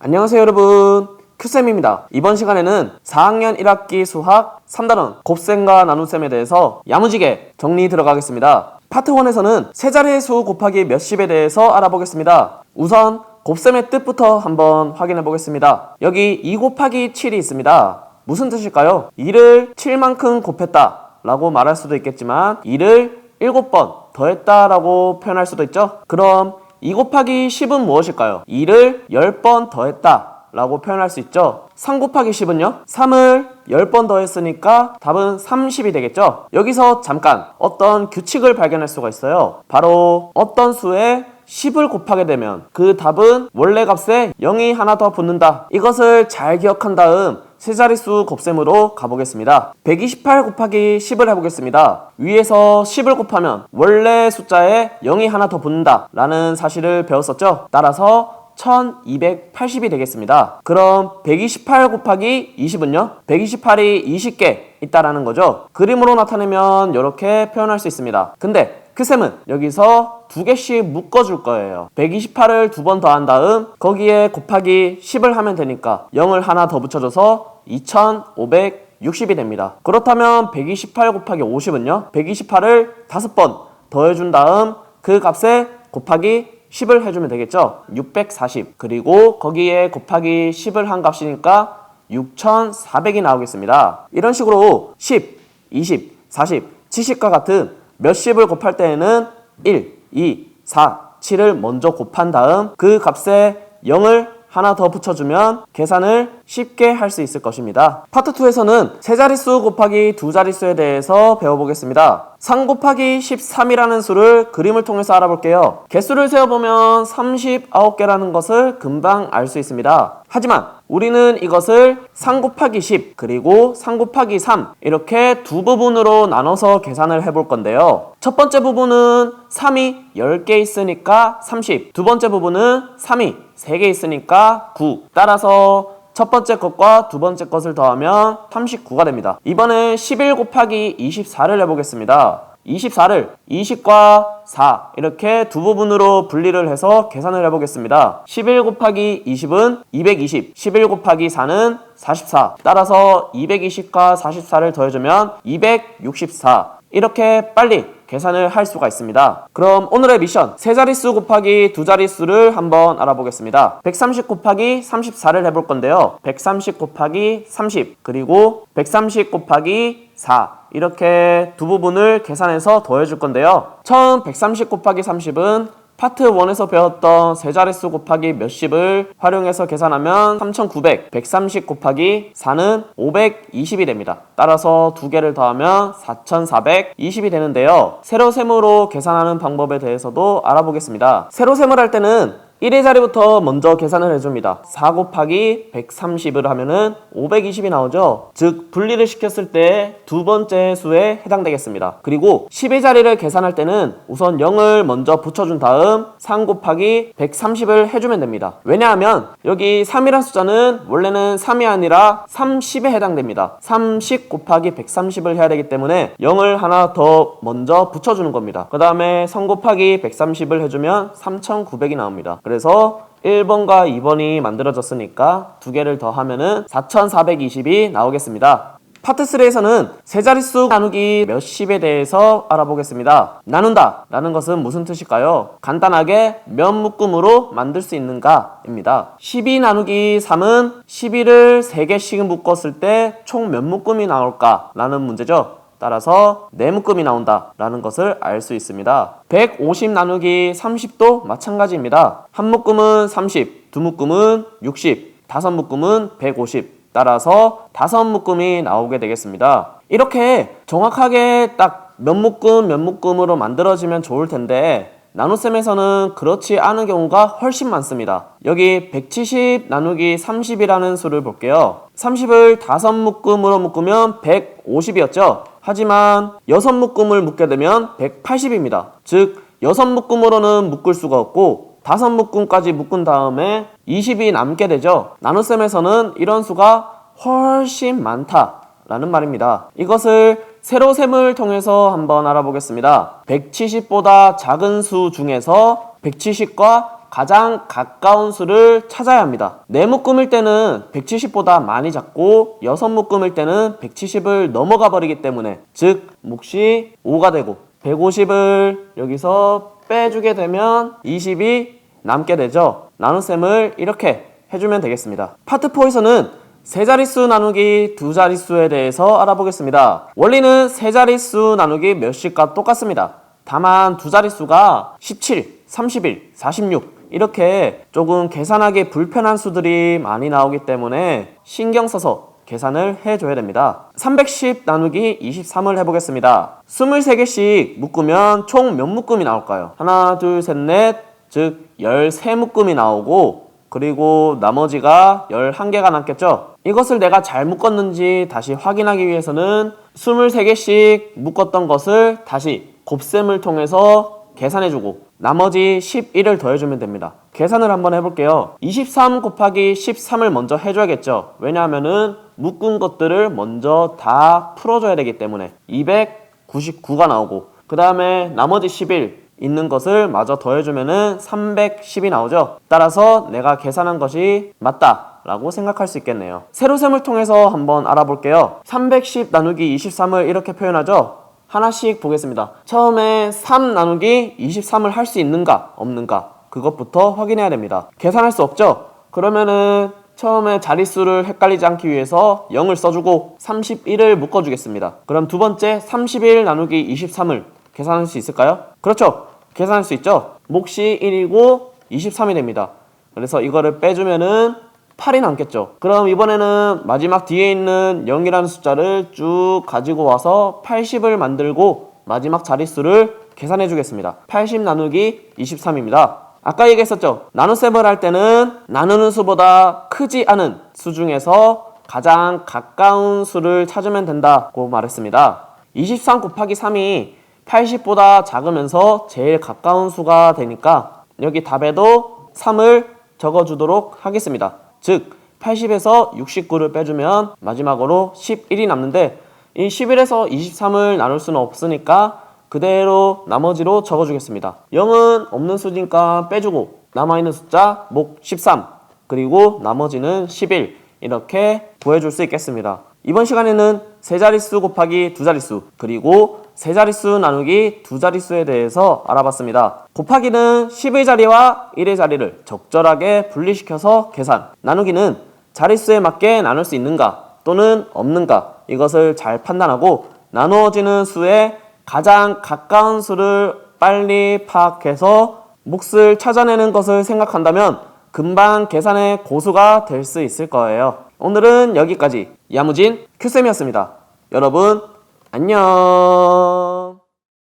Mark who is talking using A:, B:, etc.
A: 안녕하세요 여러분, 큐쌤입니다. 이번 시간에는 4학년 1학기 수학 3단원 곱셈과 나눗셈에 대해서 야무지게 정리 들어가겠습니다. 파트 1에서는 세 자리의 수 곱하기 몇십에 대해서 알아보겠습니다. 우선 곱셈의 뜻부터 한번 확인해 보겠습니다. 여기 2 곱하기 7이 있습니다. 무슨 뜻일까요? 2를 7만큼 곱했다 라고 말할 수도 있겠지만 2를 7번 더했다 라고 표현할 수도 있죠. 그럼 2 곱하기 10은 무엇일까요? 2를 10번 더했다 라고 표현할 수 있죠. 3 곱하기 10은요? 3을 10번 더했으니까 답은 30이 되겠죠. 여기서 잠깐 어떤 규칙을 발견할 수가 있어요. 바로 어떤 수에 10을 곱하게 되면 그 답은 원래 값에 0이 하나 더 붙는다. 이것을 잘 기억한 다음 세 자릿수 곱셈으로 가보겠습니다. 128 곱하기 10을 해보겠습니다. 위에서 10을 곱하면 원래 숫자에 0이 하나 더 붙는다 라는 사실을 배웠었죠. 따라서 1280이 되겠습니다. 그럼 128 곱하기 20은요? 128이 20개 있다라는 거죠. 그림으로 나타내면 이렇게 표현할 수 있습니다. 근데 큐쌤은 여기서 2개씩 묶어줄 거예요. 128을 2번 더한 다음 거기에 곱하기 10을 하면 되니까 0을 하나 더 붙여줘서 2560이 됩니다. 그렇다면 128 곱하기 50은요? 128을 5번 더해준 다음 그 값에 곱하기 10을 해주면 되겠죠. 640 그리고 거기에 곱하기 10을 한 값이니까 6400이 나오겠습니다. 이런 식으로 10, 20, 40, 70과 같은 몇십을 곱할 때에는 1, 2, 4, 7을 먼저 곱한 다음 그 값에 0을 하나 더 붙여주면 계산을 쉽게 할 수 있을 것입니다. 파트 2에서는 세 자릿수 곱하기 두 자릿수에 대해서 배워보겠습니다. 3 곱하기 13이라는 수를 그림을 통해서 알아볼게요. 개수를 세어보면 39개라는 것을 금방 알 수 있습니다. 하지만 우리는 이것을 3 곱하기 10 그리고 3 곱하기 3 이렇게 두 부분으로 나눠서 계산을 해볼 건데요. 첫 번째 부분은 3이 10개 있으니까 30, 두 번째 부분은 3이 3개 있으니까 9. 따라서 첫 번째 것과 두 번째 것을 더하면 39가 됩니다. 이번엔 11 곱하기 24를 해보겠습니다. 24를 20과 4 이렇게 두 부분으로 분리를 해서 계산을 해보겠습니다. 11 곱하기 20은 220, 11 곱하기 4는 44. 따라서 220과 44를 더해주면 264. 이렇게 빨리 계산을 할 수가 있습니다. 그럼 오늘의 미션 세 자릿수 곱하기 두 자릿수를 한번 알아보겠습니다. 130 곱하기 34를 해볼 건데요. 130 곱하기 30 그리고 130 곱하기 4 이렇게 두 부분을 계산해서 더해줄 건데요. 처음 130 곱하기 30은 파트 1에서 배웠던 세 자릿수 곱하기 몇십을 활용해서 계산하면 3900, 130 곱하기 4는 520이 됩니다. 따라서 두 개를 더하면 4420이 되는데요. 세로셈으로 계산하는 방법에 대해서도 알아보겠습니다. 세로셈을 할 때는 1의 자리부터 먼저 계산을 해줍니다. 4 곱하기 130을 하면은 520이 나오죠. 즉 분리를 시켰을 때 두 번째 수에 해당되겠습니다. 그리고 10의 자리를 계산할 때는 우선 0을 먼저 붙여준 다음 3 곱하기 130을 해주면 됩니다. 왜냐하면 여기 3이란 숫자는 원래는 3이 아니라 30에 해당됩니다. 30 곱하기 130을 해야 되기 때문에 0을 하나 더 먼저 붙여주는 겁니다. 그 다음에 3 곱하기 130을 해주면 3900이 나옵니다. 그래서 1번과 2번이 만들어졌으니까 두 개를 더하면은 4420이 나오겠습니다. 파트 3에서는 세 자릿수 나누기 몇십에 대해서 알아보겠습니다. 나눈다 라는 것은 무슨 뜻일까요? 간단하게 몇 묶음으로 만들 수 있는가 입니다. 12 나누기 3은 12를 3개씩 묶었을 때 총 몇 묶음이 나올까 라는 문제죠. 따라서 4묶음이 나온다 라는 것을 알 수 있습니다. 150 나누기 30도 마찬가지입니다. 한 묶음은 30, 두 묶음은 60, 다섯 묶음은 150. 따라서 5묶음이 나오게 되겠습니다. 이렇게 정확하게 딱 몇 묶음 몇 묶음으로 만들어지면 좋을 텐데 나눗셈에서는 그렇지 않은 경우가 훨씬 많습니다. 여기 170 나누기 30이라는 수를 볼게요. 30을 5묶음으로 묶으면 150이었죠. 하지만 6묶음을 묶게 되면 180입니다. 즉 6묶음으로는 묶을 수가 없고 5묶음까지 묶은 다음에 20이 남게 되죠. 나눗셈에서는 이런 수가 훨씬 많다라는 말입니다. 이것을 세로셈을 통해서 한번 알아보겠습니다. 170보다 작은 수 중에서 170과 가장 가까운 수를 찾아야 합니다. 4묶음일 때는 170보다 많이 작고 6묶음일 때는 170을 넘어가 버리기 때문에, 즉 몫이 5가 되고 150을 여기서 빼주게 되면 20이 남게 되죠. 나눗셈을 이렇게 해주면 되겠습니다. 파트 4에서는 세 자릿수 나누기 두 자릿수에 대해서 알아보겠습니다. 원리는 세 자릿수 나누기 몇씩과 똑같습니다. 다만 두 자릿수가 17, 31, 46 이렇게 조금 계산하기 불편한 수들이 많이 나오기 때문에 신경 써서 계산을 해줘야 됩니다. 310 나누기 23을 해보겠습니다. 23개씩 묶으면 총 몇 묶음이 나올까요? 하나, 둘, 셋, 넷, 즉 13묶음이 나오고, 그리고 나머지가 11개가 남겠죠? 이것을 내가 잘 묶었는지 다시 확인하기 위해서는 23개씩 묶었던 것을 다시 곱셈을 통해서 계산해주고 나머지 11을 더해주면 됩니다. 계산을 한번 해볼게요. 23 곱하기 13을 먼저 해줘야겠죠? 왜냐하면은 묶은 것들을 먼저 다 풀어줘야 되기 때문에 299가 나오고, 그 다음에 나머지 11 있는 것을 마저 더해주면은 310이 나오죠. 따라서 내가 계산한 것이 맞다 라고 생각할 수 있겠네요. 세로셈을 통해서 한번 알아볼게요. 310 나누기 23을 이렇게 표현하죠. 하나씩 보겠습니다. 처음에 3 나누기 23을 할 수 있는가 없는가, 그것부터 확인해야 됩니다. 계산할 수 없죠? 그러면은 처음에 자릿수를 헷갈리지 않기 위해서 0을 써주고 31을 묶어주겠습니다. 그럼 두 번째 31 나누기 23을 계산할 수 있을까요? 그렇죠, 계산할 수 있죠. 몫이 1이고 23이 됩니다. 그래서 이거를 빼주면은 8이 남겠죠. 그럼 이번에는 마지막 뒤에 있는 0이라는 숫자를 쭉 가지고 와서 80을 만들고 마지막 자릿수를 계산해 주겠습니다. 80 나누기 23입니다. 아까 얘기했었죠. 나눗셈을 할 때는 나누는 수보다 크지 않은 수 중에서 가장 가까운 수를 찾으면 된다고 말했습니다. 23 곱하기 3이 80보다 작으면서 제일 가까운 수가 되니까 여기 답에도 3을 적어주도록 하겠습니다. 즉 80에서 69를 빼주면 마지막으로 11이 남는데, 이 11에서 23을 나눌 수는 없으니까 그대로 나머지로 적어주겠습니다. 0은 없는 수니까 빼주고 남아있는 숫자 몫 13, 그리고 나머지는 11 이렇게 구해줄 수 있겠습니다. 이번 시간에는 세 자릿수 곱하기 두 자릿수, 그리고 세 자릿수 나누기 두 자릿수에 대해서 알아봤습니다. 곱하기는 10의 자리와 1의 자리를 적절하게 분리시켜서 계산, 나누기는 자릿수에 맞게 나눌 수 있는가 또는 없는가, 이것을 잘 판단하고 나누어지는 수에 가장 가까운 수를 빨리 파악해서 몫을 찾아내는 것을 생각한다면 금방 계산의 고수가 될 수 있을 거예요. 오늘은 여기까지. 야무진 큐쌤이었습니다. 여러분 안녕.